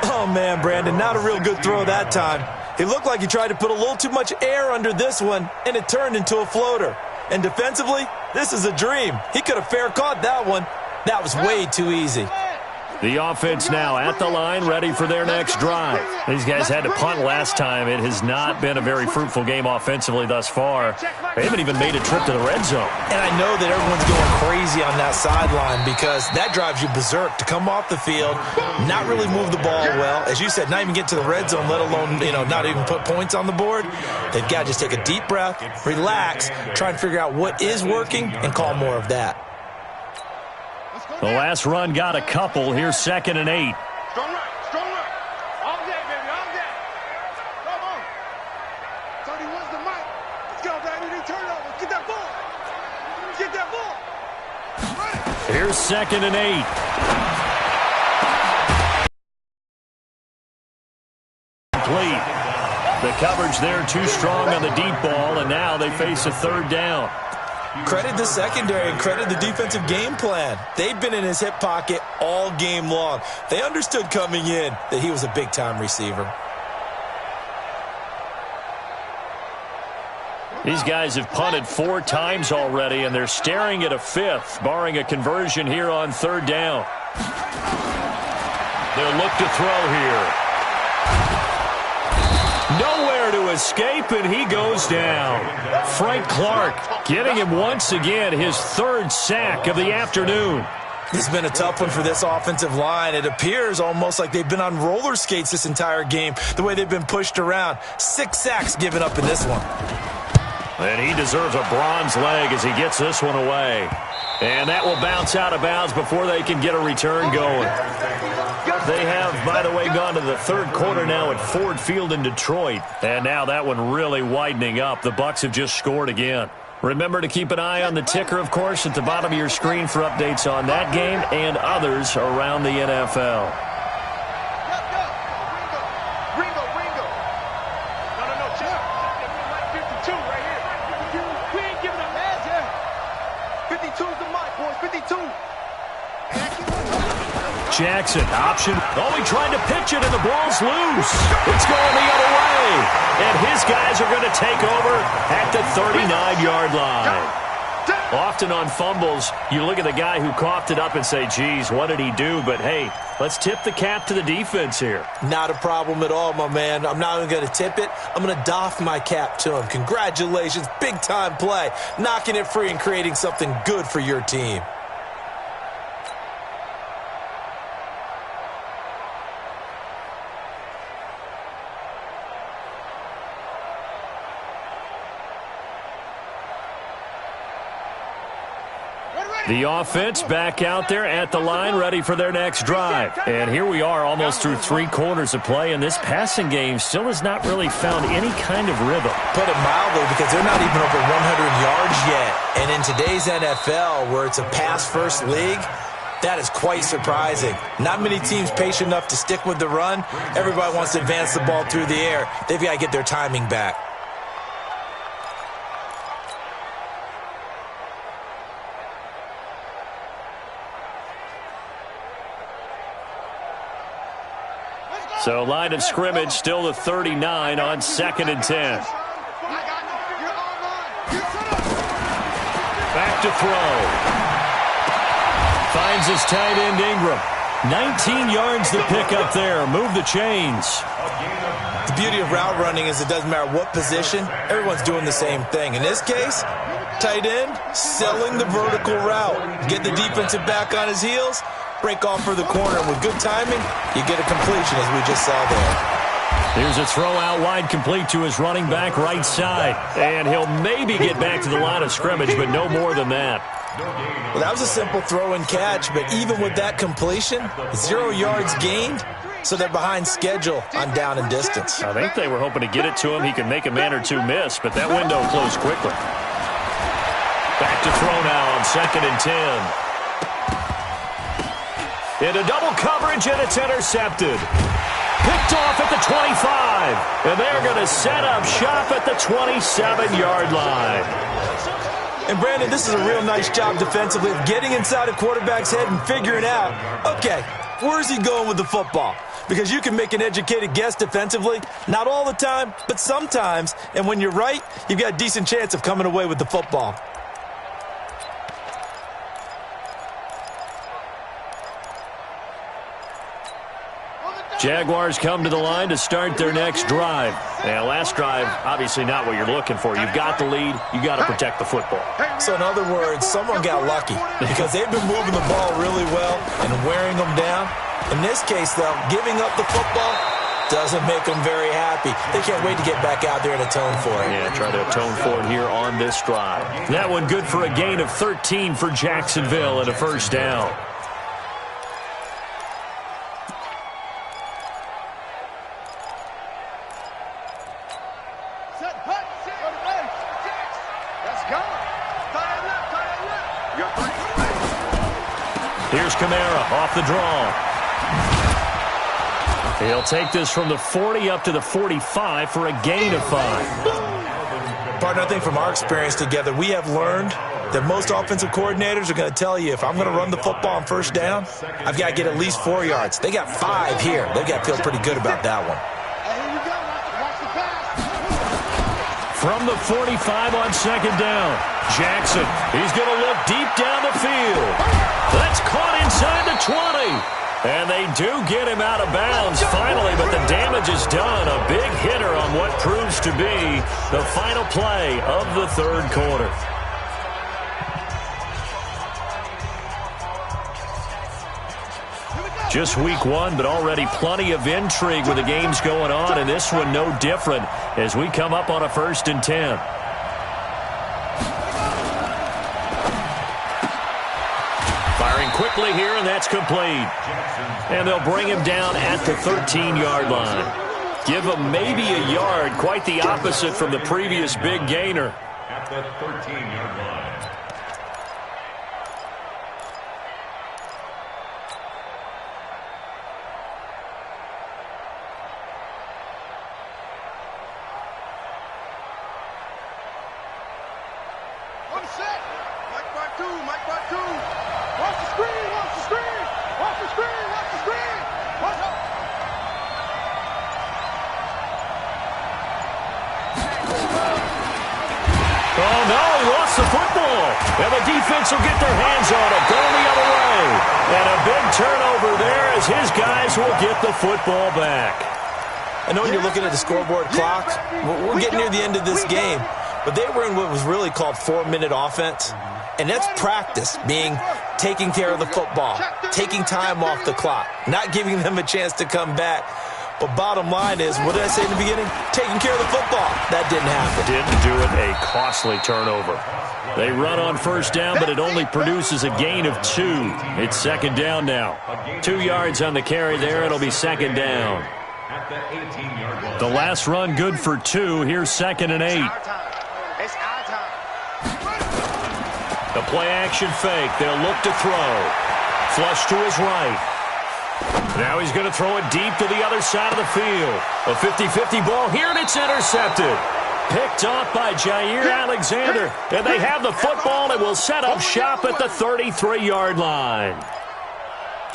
Speaker 7: Oh, man, Brandon, not a real good throw that time. It looked like he tried to put a little too much air under this one, and it turned into a floater. And defensively, this is a dream. He could have fair caught that one. That was way too easy.
Speaker 6: The offense now at the line, ready for their next drive. These guys had to punt last time. It has not been a very fruitful game offensively thus far. They haven't even made a trip to the red zone.
Speaker 7: And I know that everyone's going crazy on that sideline because that drives you berserk to come off the field, not really move the ball well. As you said, not even get to the red zone, let alone, not even put points on the board. They've got to just take a deep breath, relax, try and figure out what is working, and call more of that.
Speaker 6: The last run got a couple. Here's 2nd and 8.
Speaker 2: Strong right, strong right. All day, baby, all day. Come on. Tony, where's the mic? Let's go, baby. Turn over. Get that ball. Get that ball. Right.
Speaker 6: Here's 2nd and 8. Complete. The coverage there too strong on the deep ball, and now they face a 3rd down.
Speaker 7: Credit the secondary and credit the defensive game plan. They've been in his hip pocket all game long. They understood coming in that he was a big-time receiver.
Speaker 6: These guys have punted 4 times already, and they're staring at a 5th, barring a conversion here on 3rd down. They'll look to throw here. Nowhere to escape, and he goes down. Frank Clark getting him once again his 3rd sack of the afternoon.
Speaker 7: It's been a tough one for this offensive line. It appears almost like they've been on roller skates this entire game, the way they've been pushed around. 6 sacks given up in this one.
Speaker 6: And he deserves a bronze leg as he gets this one away. And that will bounce out of bounds before they can get a return going. They have, by the way, gone to the 3rd quarter now at Ford Field in Detroit. And now that one really widening up. The Bucs have just scored again. Remember to keep an eye on the ticker, of course, at the bottom of your screen for updates on that game and others around the NFL. Jackson, option. Oh, he tried to pitch it, and the ball's loose. It's going the other way. And his guys are going to take over at the 39-yard line. Often on fumbles, you look at the guy who coughed it up and say, geez, what did he do? But, hey, let's tip the cap to the defense here.
Speaker 7: Not a problem at all, my man. I'm not even going to tip it. I'm going to doff my cap to him. Congratulations. Big-time play. Knocking it free and creating something good for your team.
Speaker 6: The offense back out there at the line, ready for their next drive. And here we are almost through 3 quarters of play, and this passing game still has not really found any kind of rhythm.
Speaker 7: Put it mildly, because they're not even over 100 yards yet. And in today's NFL, where it's a pass-first league, that is quite surprising. Not many teams patient enough to stick with the run. Everybody wants to advance the ball through the air. They've got to get their timing back.
Speaker 6: So line of scrimmage still the 39 on 2nd and 10. Back to throw. Finds his tight end Ingram. 19 yards to pick up there. Move the chains.
Speaker 7: The beauty of route running is it doesn't matter what position. Everyone's doing the same thing. In this case, tight end selling the vertical route. Get the defensive back on his heels. Break off for the corner, and with good timing, you get a completion, as we just saw there.
Speaker 6: Here's a throw out wide, complete to his running back right side. And he'll maybe get back to the line of scrimmage, but no more than that.
Speaker 7: Well, that was a simple throw and catch, but even with that completion, 0 yards gained, so they're behind schedule on down and distance.
Speaker 6: I think they were hoping to get it to him. He could make a man or two miss, but that window closed quickly. Back to throw now on 2nd and 10. Into double coverage, and it's intercepted. Picked off at the 25. And they're going to set up shop at the 27-yard line.
Speaker 7: And, Brandon, this is a real nice job defensively of getting inside a quarterback's head and figuring out, okay, where's he going with the football? Because you can make an educated guess defensively. Not all the time, but sometimes. And when you're right, you've got a decent chance of coming away with the football.
Speaker 6: Jaguars come to the line to start their next drive. Now, last drive, obviously not what you're looking for. You've got the lead. You got to protect the football.
Speaker 7: So, in other words, someone got lucky because they've been moving the ball really well and wearing them down. In this case, though, giving up the football doesn't make them very happy. They can't wait to get back out there and atone for it.
Speaker 6: Yeah, try to atone for it here on this drive. That one good for a gain of 13 for Jacksonville and a first down. Here's Kamara off the draw. He'll take this from the 40 up to the 45 for a gain of 5.
Speaker 7: Partner, I think from our experience together, we have learned that most offensive coordinators are going to tell you, if I'm going to run the football on first down, I've got to get at least 4 yards. They got 5 here. They've got to feel pretty good about that one.
Speaker 6: From the 45 on 2nd down, Jackson, he's going to look deep down the field. That's caught inside the 20. And they do get him out of bounds finally, but the damage is done. A big hitter on what proves to be the final play of the 3rd quarter. Just week 1, but already plenty of intrigue with the games going on, and this one no different as we come up on a 1st and 10. Firing quickly here, and that's complete. And they'll bring him down at the 13-yard line. Give him maybe a yard, quite the opposite from the previous big gainer.
Speaker 8: At the 13-yard line.
Speaker 6: And the defense will get their hands on it, going the other way. And a big turnover there as his guys will get the football back.
Speaker 7: I know when you're looking at the scoreboard clock, we're getting near the end of this game, but they were in what was really called 4-minute offense. And that's practice, being taking care of the football, taking time off the clock, not giving them a chance to come back. But bottom line is, what did I say in the beginning? Taking care of the football. That didn't happen.
Speaker 6: Didn't do it, a costly turnover. They run on first down, but it only produces a gain of 2. It's second down now. 2 yards on the carry there. It'll be second down. The last run good for 2. Here's second and 8. The play action fake. They'll look to throw. Flush to his right. Now he's going to throw it deep to the other side of the field. A 50-50 ball here, and it's intercepted. Picked off by Jair Alexander. And they have the football and will set up shop at the 33-yard line.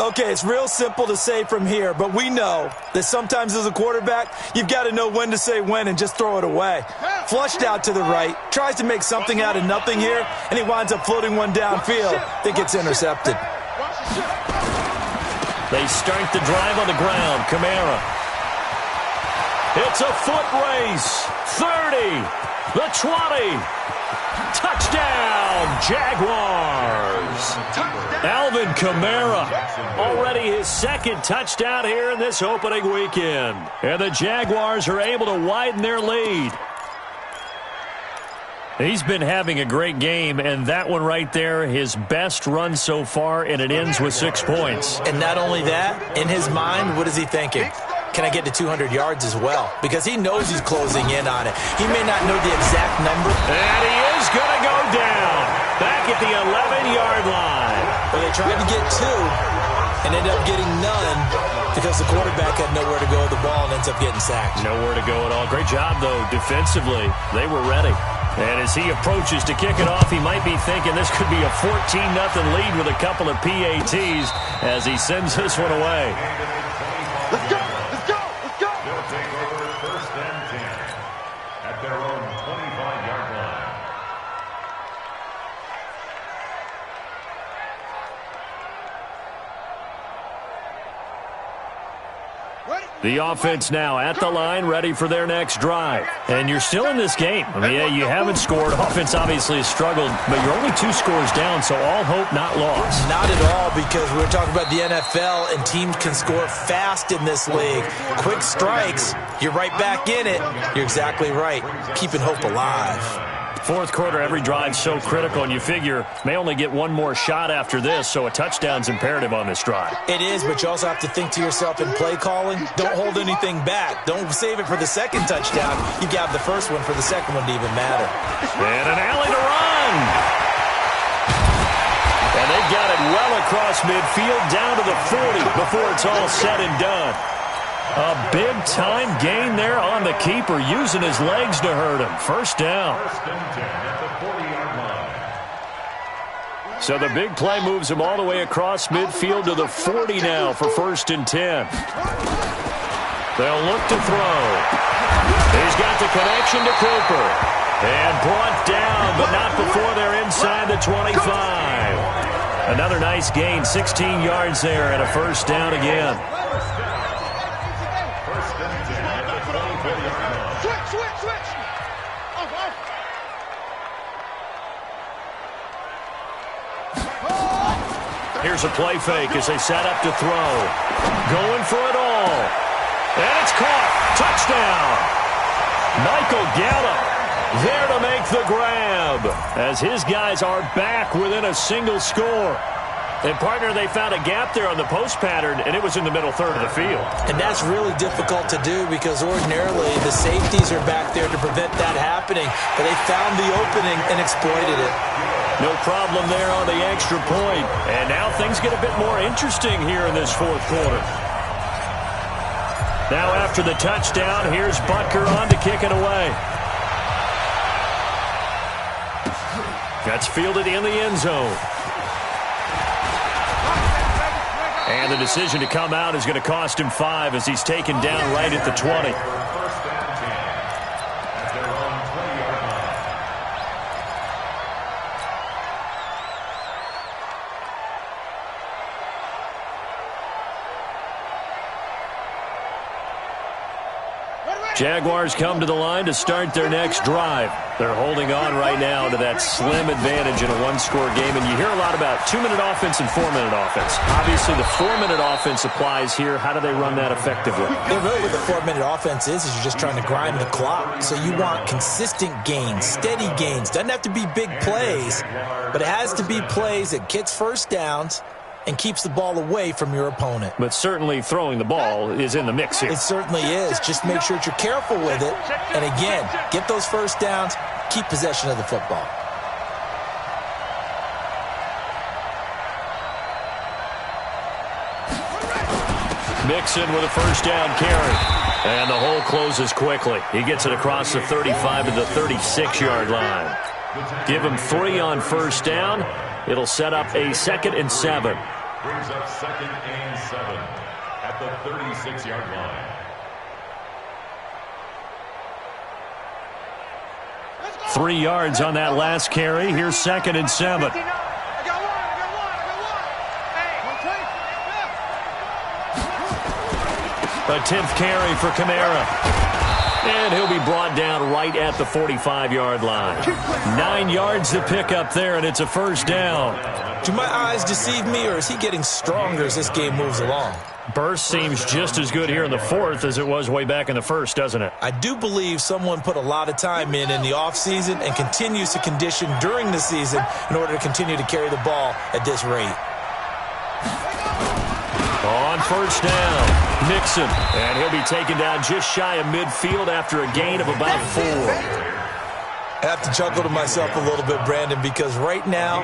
Speaker 7: Okay, it's real simple to say from here, but we know that sometimes as a quarterback, you've got to know when to say when and just throw it away. Flushed out to the right, tries to make something out of nothing here, and he winds up floating one downfield. I think it's intercepted.
Speaker 6: They start the drive on the ground. Kamara. It's a foot race. 30. The 20. Touchdown, Jaguars. Alvin Kamara, already his second touchdown here in this opening weekend. And the Jaguars are able to widen their lead. He's been having a great game, and that one right there, his best run so far, and it ends with 6 points.
Speaker 7: And not only that, in his mind, what is he thinking? Can I get to 200 yards as well? Because he knows he's closing in on it. He may not know the exact number.
Speaker 6: And he is going to go down. Back at the 11-yard line.
Speaker 7: But they tried to get 2 and ended up getting none because the quarterback had nowhere to go with the ball and ends up getting sacked.
Speaker 6: Nowhere to go at all. Great job, though, defensively. They were ready. And as he approaches to kick it off, he might be thinking this could be a 14-0 lead with a couple of PATs as he sends this one away.
Speaker 2: Let's go! Let's go! Let's go!
Speaker 8: They'll take over first and 10 at their own 25-yard line.
Speaker 6: The offense now at the line, ready for their next drive. And you're still in this game. I mean, yeah, you haven't scored. Offense obviously has struggled, but you're only 2 scores down, so all hope not lost.
Speaker 7: Not at all, because we're talking about the NFL, and teams can score fast in this league. Quick strikes, you're right back in it. You're exactly right. Keeping hope alive.
Speaker 6: Fourth quarter, every drive's so critical, and you figure may only get one more shot after this, so a touchdown's imperative on this drive.
Speaker 7: It is, but you also have to think to yourself in play calling, don't hold anything back. Don't save it for the second touchdown. You got the first one for the second one to even matter.
Speaker 6: And an alley to run. And they've got it well across midfield, down to the 40 before it's all said and done. A big-time gain there on the keeper, using his legs to hurt him. First down.
Speaker 8: First and 10 at the 40-yard line.
Speaker 6: So the big play moves him all the way across midfield to the 40 now for first and 10. They'll look to throw. He's got the connection to Cooper. And brought down, but not before they're inside the 25. Another nice gain, 16 yards there, and a first down again.
Speaker 2: Switch!
Speaker 6: Here's a play fake as they set up to throw. Going for it all. And it's caught. Touchdown. Michael Gallup there to make the grab as his guys are back within a single score. And, partner, they found a gap there on the post pattern, and it was in the middle third of the field.
Speaker 7: And that's really difficult to do because ordinarily the safeties are back there to prevent that happening. But they found the opening and exploited it.
Speaker 6: No problem there on the extra point. And now things get a bit more interesting here in this fourth quarter. Now after the touchdown, here's Butker on to kick it away. That's fielded in the end zone. And the decision to come out is going to cost him 5 as he's taken down right at the 20.
Speaker 8: First and 10 at their own 20-yard line.
Speaker 6: Jaguars come to the line to start their next drive. They're holding on right now to that slim advantage in a one-score game. And you hear a lot about 2-minute offense and 4-minute offense. Obviously, the 4-minute offense applies here. How do they run that effectively?
Speaker 7: Yeah, really what the 4-minute offense is you're just trying to grind the clock. So you want consistent gains, steady gains. Doesn't have to be big plays, but it has to be plays that gets first downs and keeps the ball away from your opponent.
Speaker 6: But certainly throwing the ball is in the mix here.
Speaker 7: It certainly is. Just make sure that you're careful with it. And again, get those first downs, keep possession of the football.
Speaker 6: Mixon with a first down carry. And the hole closes quickly. He gets it across the 35 to the 36-yard line. Give him 3 on first down. It'll set up a 2nd and 7.
Speaker 8: Brings up 2nd and 7 at the 36-yard line.
Speaker 6: Three yards on that last carry. Here's 2nd and 7. A 10th carry for Kamara. And he'll be brought down right at the 45-yard line. 9 yards to pick up there, and it's a first down.
Speaker 7: Do my eyes deceive me, or is he getting stronger as this game moves along?
Speaker 6: Burst seems just as good here in the 4th as it was way back in the 1st, doesn't it?
Speaker 7: I do believe someone put a lot of time in the offseason and continues to condition during the season in order to continue to carry the ball at this rate.
Speaker 6: On first down, Mixon, and he'll be taken down just shy of midfield after a gain of about 4.
Speaker 7: I have to chuckle to myself a little bit, Brandon, because right now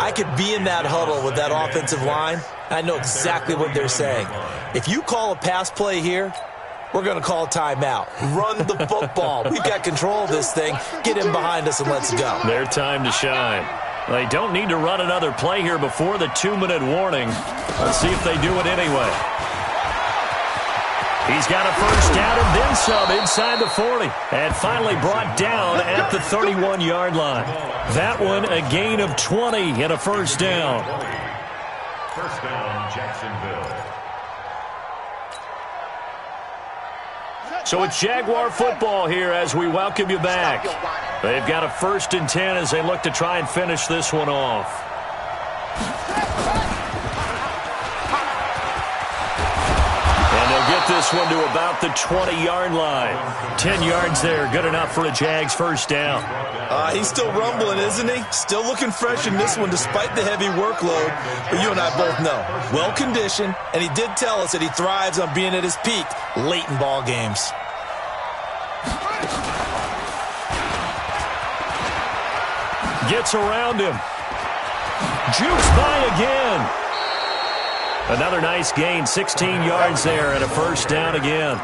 Speaker 7: I could be in that huddle with that offensive line. I know exactly what they're saying. If you call a pass play here, we're going to call a timeout. Run the football. We've got control of this thing. Get in behind us and let's go.
Speaker 6: Their time to shine. They don't need to run another play here before the 2-minute warning. Let's see if they do it anyway. He's got a first down and then some inside the 40. And finally brought down at the 31-yard line. That one a gain of 20 and a first down.
Speaker 8: First down, Jacksonville.
Speaker 6: So it's Jaguar football here as we welcome you back. They've got a 1st and 10 as they look to try and finish this one off. And they'll get this one to about the 20-yard line. 10 yards there, good enough for a Jags first down.
Speaker 7: He's still rumbling, isn't he? Still looking fresh in this one despite the heavy workload. But you and I both know, well-conditioned, and he did tell us that he thrives on being at his peak late in ball games.
Speaker 6: Gets around him. Jukes by again. Another nice gain, 16 yards there and a first down again.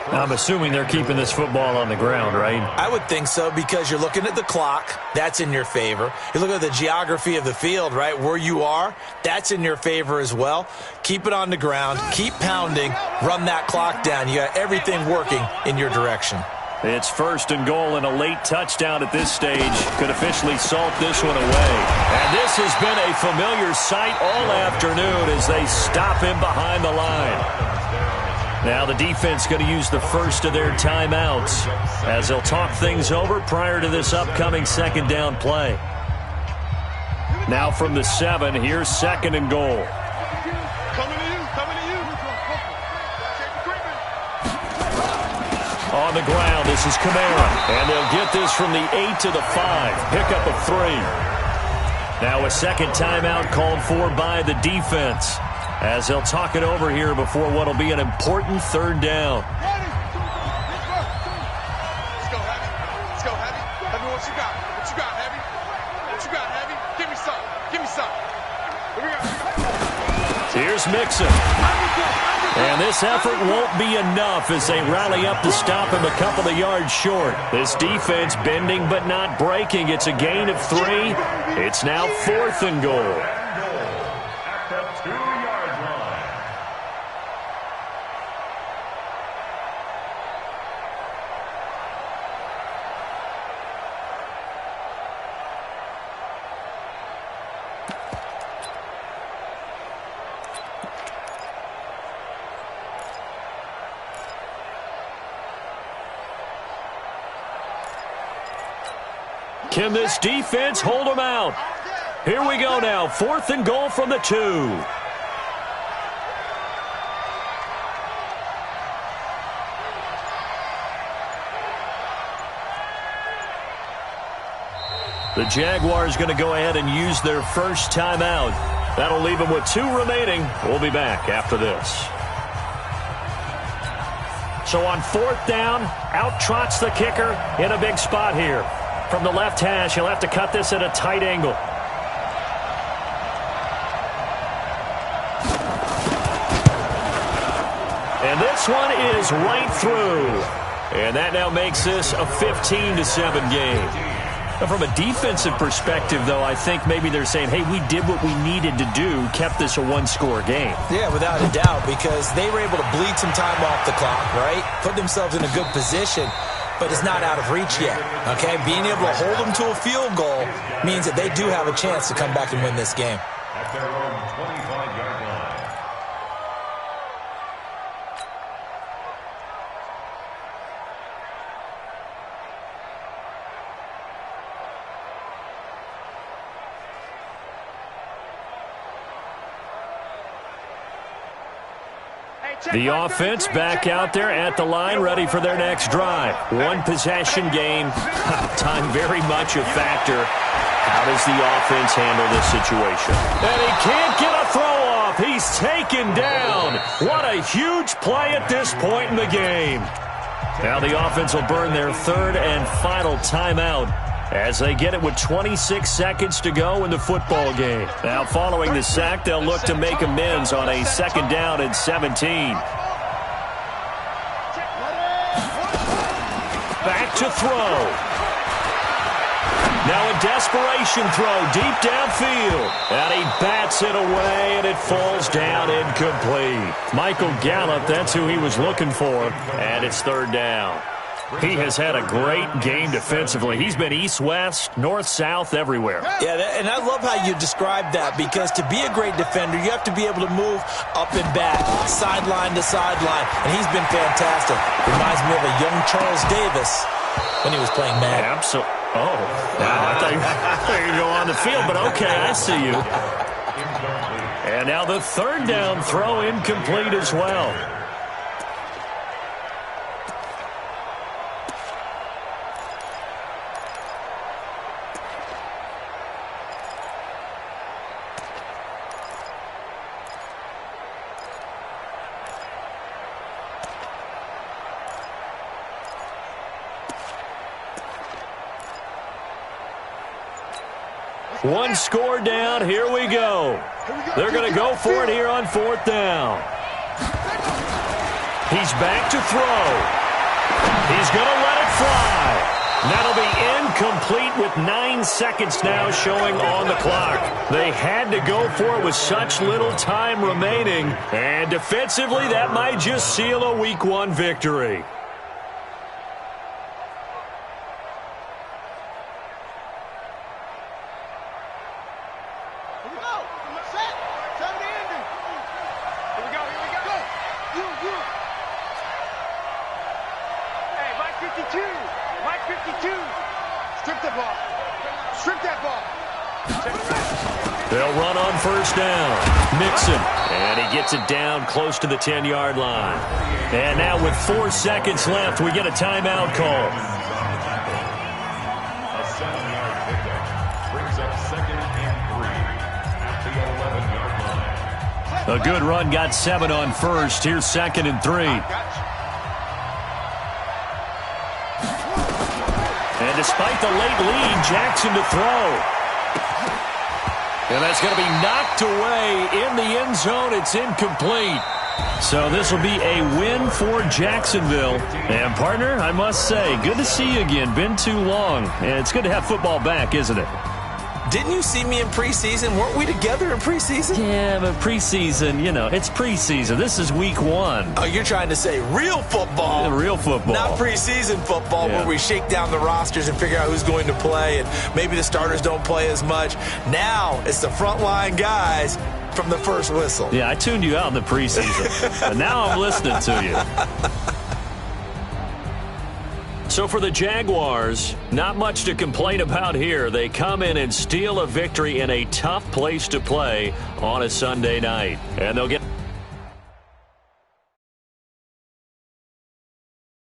Speaker 6: I'm assuming they're keeping this football on the ground, right?
Speaker 7: I would think so because you're looking at the clock. That's in your favor. You look at the geography of the field, right? Where you are, that's in your favor as well. Keep it on the ground. Keep pounding. Run that clock down. You got everything working in your direction.
Speaker 6: It's 1st and goal, and a late touchdown at this stage could officially salt this one away. And this has been a familiar sight all afternoon as they stop him behind the line. Now the defense going to use the first of their timeouts as they'll talk things over prior to this upcoming 2nd down play. Now from the 7, here's 2nd and goal.
Speaker 2: Coming to you.
Speaker 6: On the ground, this is Kamara. And they'll get this from the 8 to the 5. Pickup of 3. Now a second timeout called for by the defense as they'll talk it over here before what will be an important 3rd down.
Speaker 2: Let's go, Heavy. Let's go, Heavy. Heavy, what you got? What you got, Heavy? What you got, Heavy? Give me some. Give me some. Here we go.
Speaker 6: Here's Mixon. And this effort won't be enough as they rally up to stop him a couple of yards short. This defense bending but not breaking. It's a gain of 3. It's now 4th and goal.
Speaker 8: At the 2-yard line.
Speaker 6: Can this defense hold them out? Here we go now. 4th and goal from the 2. The Jaguars going to go ahead and use their first timeout. That'll leave them with 2 remaining. We'll be back after this. So on 4th down, out trots the kicker in a big spot here. From the left hash, he'll have to cut this at a tight angle. And this one is right through. And that now makes this a 15-7 game. From a defensive perspective, though, I think maybe they're saying, hey, we did what we needed to do, kept this a 1-score game.
Speaker 7: Yeah, without a doubt, because they were able to bleed some time off the clock, right? Put themselves in a good position, but it's not out of reach yet, okay? Being able to hold them to a field goal means that they do have a chance to come back and win this game.
Speaker 8: At their own 25-yard line.
Speaker 6: The offense back out there at the line, ready for their next drive. 1 possession game. Time very much a factor. How does the offense handle this situation? And he can't get a throw off. He's taken down. What a huge play at this point in the game. Now the offense will burn their 3rd and final timeout as they get it with 26 seconds to go in the football game. Now, following the sack, they'll look to make amends on a 2nd down and 17. Back to throw. Now a desperation throw deep downfield. And he bats it away, and it falls down incomplete. Michael Gallup, that's who he was looking for, and it's 3rd down. He has had a great game defensively. He's been east-west, north-south, everywhere.
Speaker 7: Yeah, and I love how you describe that, because to be a great defender, you have to be able to move up and back, sideline to sideline, and he's been fantastic. Reminds me of a young Charles Davis when he was playing Madden.
Speaker 6: Absolutely. Oh, wow, I thought you were going to go on the field, but okay, I see you. And now the 3rd down throw incomplete as well. One score down. Here we go. They're going to go for it here on 4th down. He's back to throw. He's going to let it fly. That'll be incomplete with 9 seconds now showing on the clock. They had to go for it with such little time remaining. And defensively, that might just seal a Week 1 victory. They'll run on 1st down. Mixon. And he gets it down close to the 10-yard line. And now with 4 seconds left, we get a timeout call.
Speaker 8: A 7-yard pickup brings up 2nd and 3 at the 11-yard line.
Speaker 6: A good run got 7 on 1st. Here's 2nd and 3. And despite the late lead, Jackson to throw. And that's going to be knocked away in the end zone. It's incomplete. So this will be a win for Jacksonville. And, partner, I must say, good to see you again. Been too long. And it's good to have football back, isn't it?
Speaker 7: Didn't you see me in preseason? Weren't we together in preseason?
Speaker 6: Yeah, but preseason, you know, it's preseason. This is Week 1.
Speaker 7: Oh, you're trying to say real football.
Speaker 6: Yeah, real football.
Speaker 7: Not preseason football where we shake down the rosters and figure out who's going to play, and maybe the starters don't play as much. Now it's the frontline guys from the first whistle.
Speaker 6: Yeah, I tuned you out in the preseason, but now I'm listening to you. So for the Jaguars, not much to complain about here. They come in and steal a victory in a tough place to play on a Sunday night. And they'll get